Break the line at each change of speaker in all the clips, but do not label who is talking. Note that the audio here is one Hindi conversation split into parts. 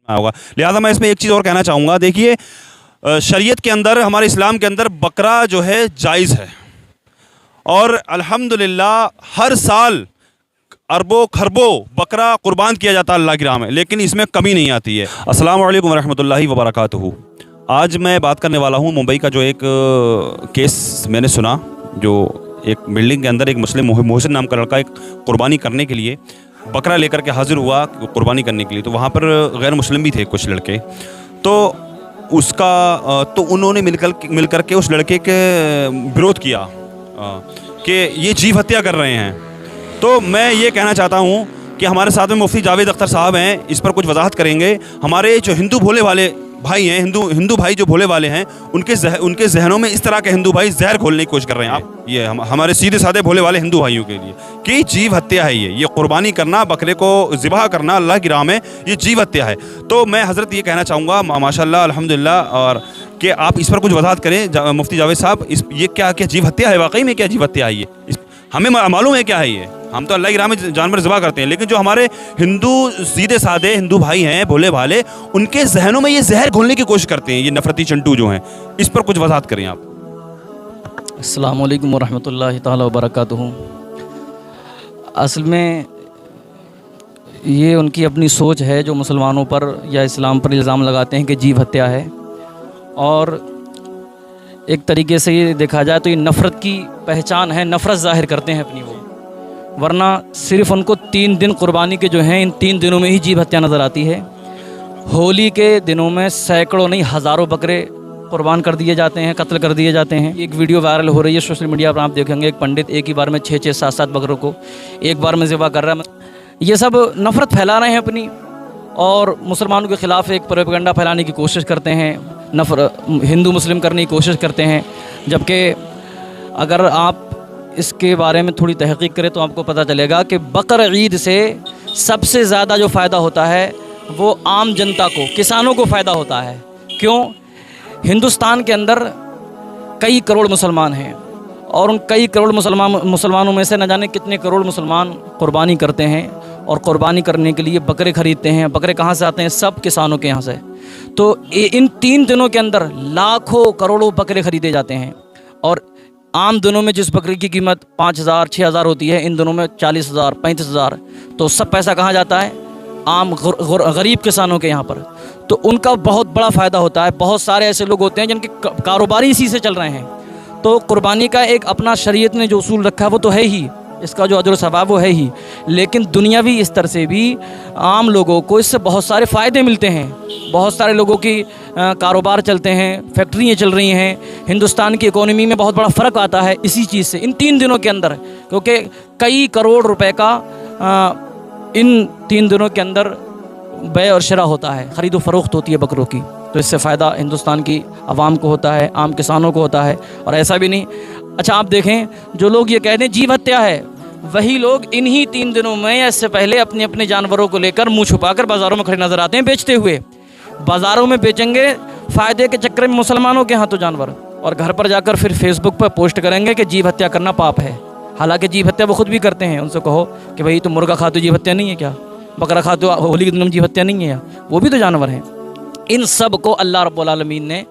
होगा। लिहाजा मैं इसमें एक चीज़ और कहना चाहूँगा। देखिए, शरीयत के अंदर, हमारे इस्लाम के अंदर बकरा जो है जायज़ है, और अल्हम्दुलिल्लाह हर साल अरबों खरबों बकरा कुर्बान किया जाता है अल्लाह की राह में, लेकिन इसमें कमी नहीं आती है। अस्सलामु अलैकुम रहमतुल्लाहि व बरकातुहू। आज मैं बात करने वाला हूँ मुंबई का जो एक केस मैंने सुना, जो एक बिल्डिंग के अंदर एक मुस्लिम मोहसिन नाम का लड़का एक कुर्बानी करने के लिए बकरा लेकर के हाजिर हुआ कुर्बानी करने के लिए। तो वहाँ पर गैर मुस्लिम भी थे कुछ लड़के, तो उन्होंने मिलकर के उस लड़के के विरोध किया कि ये जीव हत्या कर रहे हैं। तो मैं ये कहना चाहता हूँ कि हमारे साथ में मुफ्ती जावेद अख्तर साहब हैं, इस पर कुछ वजाहत करेंगे। हमारे जो हिंदू भोले वाले भाई हैं, हिंदू भाई जो भोले वाले हैं, उनके जहनों में इस तरह के हिंदू भाई जहर घोलने की कोशिश कर रहे हैं। आप ये हमारे सीधे साधे भोले वाले हिंदू भाइयों के लिए कि जीव हत्या है ये कुर्बानी करना, बकरे को ज़िबह करना अल्लाह की राह में, ये जीव हत्या है। तो मैं हज़रत ये कहना चाहूँगा माशाल्लाह अल्हम्दुलिल्लाह, और कि आप इस पर कुछ वजाहत करें मुफ्ती जावेद साहब। ये क्या जीव हत्या है? वाकई में क्या जीव हत्या है ये? हमें मालूम है क्या है ये? हम तो अल्लाह की राह में जानवर ज़िबह करते हैं, लेकिन जो हमारे हिंदू सीधे साधे हिंदू भाई हैं, भोले भाले, उनके जहनों में ये जहर घोलने की कोशिश करते हैं, ये नफरती चंटू जो हैं। इस पर कुछ वजाहत करें आप।
अस्सलामु अलैकुम वरहमतुल्लाहि ताला वबरकातुहू। असल में ये उनकी अपनी सोच है जो मुसलमानों पर या इस्लाम पर इल्ज़ाम लगाते हैं कि जीव हत्या है, और एक तरीके से ये देखा जाए तो ये नफ़रत की पहचान है, नफ़रत ज़ाहिर करते हैं अपनी वो। वरना सिर्फ़ उनको 3 दिन कुर्बानी के जो हैं, इन 3 दिनों में ही जीव हत्या नज़र आती है। होली के दिनों में सैकड़ों नहीं हज़ारों बकरे कुर्बान कर दिए जाते हैं, कत्ल कर दिए जाते हैं। एक वीडियो वायरल हो रही है सोशल मीडिया पर, आप देखेंगे एक पंडित एक ही बार में 6-6, 7-7 बकरों को एक बार में ज़िबा कर रहा है। ये सब नफ़रत फैला रहे हैं अपनी, और मुसलमानों के ख़िलाफ़ एक प्रोपेगेंडा फैलाने की कोशिश करते हैं, हिंदू मुस्लिम करने की कोशिश करते हैं। जबकि अगर आप इसके बारे में थोड़ी तहक़ीक़ करें तो आपको पता चलेगा कि बकर ईद से सबसे ज़्यादा जो फ़ायदा होता है वो आम जनता को, किसानों को फ़ायदा होता है। क्यों? हिंदुस्तान के अंदर कई करोड़ मुसलमान हैं, और उन कई करोड़ मुसलमानों में से न जाने कितने करोड़ मुसलमान कुर्बानी करते हैं, और कुर्बानी करने के लिए बकरे ख़रीदते हैं। बकरे कहाँ से आते हैं? सब किसानों के यहाँ से। तो इन 3 दिनों के अंदर लाखों करोड़ों बकरे ख़रीदे जाते हैं, और आम दिनों में जिस बकरी की कीमत 5,000 6,000 होती है, इन दिनों में 40,000 35,000। तो सब पैसा कहाँ जाता है? आम गरीब किसानों के यहाँ पर। तो उनका बहुत बड़ा फ़ायदा होता है। बहुत सारे ऐसे लोग होते हैं जिनके कारोबारी इसी से चल रहे हैं। तो कुर्बानी का एक अपना शरीयत ने जो उसूल रखा है वो तो है ही, इसका जो अजर सवाब वो है ही, लेकिन दुनियावी स्तर से भी आम लोगों को इससे बहुत सारे फ़ायदे मिलते हैं। बहुत सारे लोगों की कारोबार चलते हैं, फैक्ट्रियाँ चल रही हैं, हिंदुस्तान की इकोनॉमी में बहुत बड़ा फ़र्क आता है इसी चीज़ से, इन 3 दिनों के अंदर। क्योंकि कई करोड़ रुपए का इन 3 दिनों के अंदर बै और शरा होता है, ख़रीद व फ़रोख्त होती है बकरों की। तो इससे फ़ायदा हिंदुस्तान की आवाम को होता है, आम किसानों को होता है। और ऐसा भी नहीं, अच्छा आप देखें, जो लोग ये कहते हैं जीव हत्या है, वही लोग इन्हीं 3 दिनों में या इससे पहले अपने अपने जानवरों को लेकर मुँह छुपाकर बाज़ारों में खड़े नज़र आते हैं बेचते हुए। बाज़ारों में बेचेंगे फ़ायदे के चक्कर में मुसलमानों के यहाँ तो जानवर, और घर पर जाकर फिर फेसबुक पर पोस्ट करेंगे कि जीव हत्या करना पाप है। हालांकि जीव हत्या वो खुद भी करते हैं। उनसे कहो कि भाई तुम मुर्गा खाते हो, जीव हत्या नहीं है क्या? बकरा खाते हो, होली के दिन में जीव हत्या नहीं है या? वो भी तो जानवर हैं। इन सब को अल्लाह रब्बुल आलमीन ने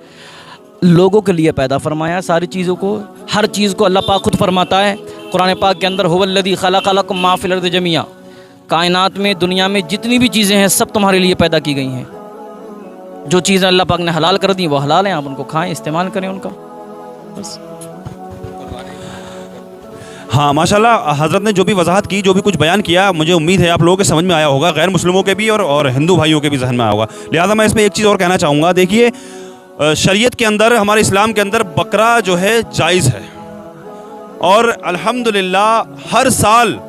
लोगों के लिए पैदा फरमाया, सारी चीज़ों को, हर चीज़ को अल्लाह पाक खुद फरमाता है कुरान पाक के अंदर, हुवल्लज़ी खलक़ लकुम मा फ़िल अर्ज़ि जमीआ। कायनात में, दुनिया में जितनी भी चीज़ें हैं सब तुम्हारे लिए पैदा की गई हैं। जो चीज़ें अल्लाह पाक ने हलाल कर दी वो हलाल हैं, आप उनको खाएं, इस्तेमाल करें उनका, बस।
हाँ माशाल्लाह, हज़रत ने जो भी वजाहत की, जो भी कुछ बयान किया, मुझे उम्मीद है आप लोगों के समझ में आया होगा, गैर मुस्लिमों के भी और हिंदू भाइयों के भी जहन में आया होगा। लिहाजा मैं इसमें एक चीज़ और कहना चाहूँगा। देखिए, शरीयत के अंदर, हमारे इस्लाम के अंदर बकरा जो है जायज़ है, और अल्हम्दुलिल्लाह हर साल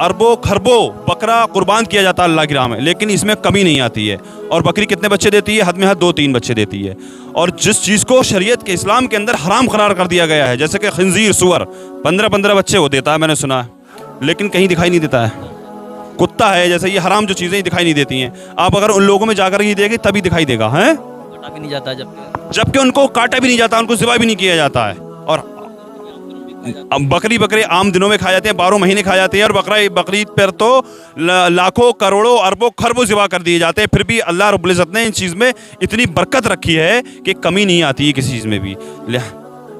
अरबों खरबों बकरा कुर्बान किया जाता है अल्लाह की राह में, लेकिन इसमें कमी नहीं आती है। और बकरी कितने बच्चे देती है? हद में हद 2-3 बच्चे देती है। और जिस चीज़ को शरीयत के इस्लाम के अंदर हराम करार कर दिया गया है, जैसे कि खंजीर, सुअर, 15-15 बच्चे वो देता है, मैंने सुना है, लेकिन कहीं दिखाई नहीं देता है। कुत्ता है, जैसे ये हराम जो चीज़ें दिखाई नहीं देती हैं, आप अगर उन लोगों में जाकर ही देखें तभी दिखाई देगा, हैं?
काटा भी नहीं जाता, जबकि
उनको काटा भी नहीं जाता, उनको ज़िबा भी नहीं किया जाता है। और अब बकरी आम दिनों में खाए जाते हैं, 12 महीने खाए जाते हैं, और बकरीद पर तो लाखों करोड़ों अरबों खरबों ज़िबा कर दिए जाते हैं। फिर भी अल्लाह रब्बुल इज़्ज़त ने इन चीज़ में इतनी बरकत रखी है कि कमी नहीं आती है किसी चीज़ में भी,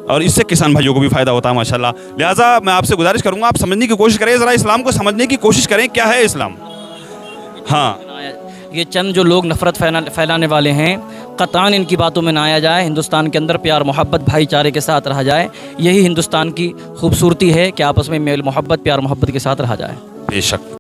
और इससे किसान भाइयों को भी फ़ायदा होता है माशाल्लाह। लिहाजा मैं आपसे गुजारिश करूँगा, आप समझने की कोशिश करें, ज़रा इस्लाम को समझने की कोशिश करें, क्या है इस्लाम। हाँ,
ये चंद जो लोग नफ़रत फैलाने वाले हैं, क़तआन इनकी बातों में ना आया जाए। हिंदुस्तान के अंदर प्यार मोहब्बत भाईचारे के साथ रहा जाए। यही हिंदुस्तान की खूबसूरती है कि आपस में मेल मोहब्बत प्यार मोहब्बत के साथ रहा जाए।
बेशक।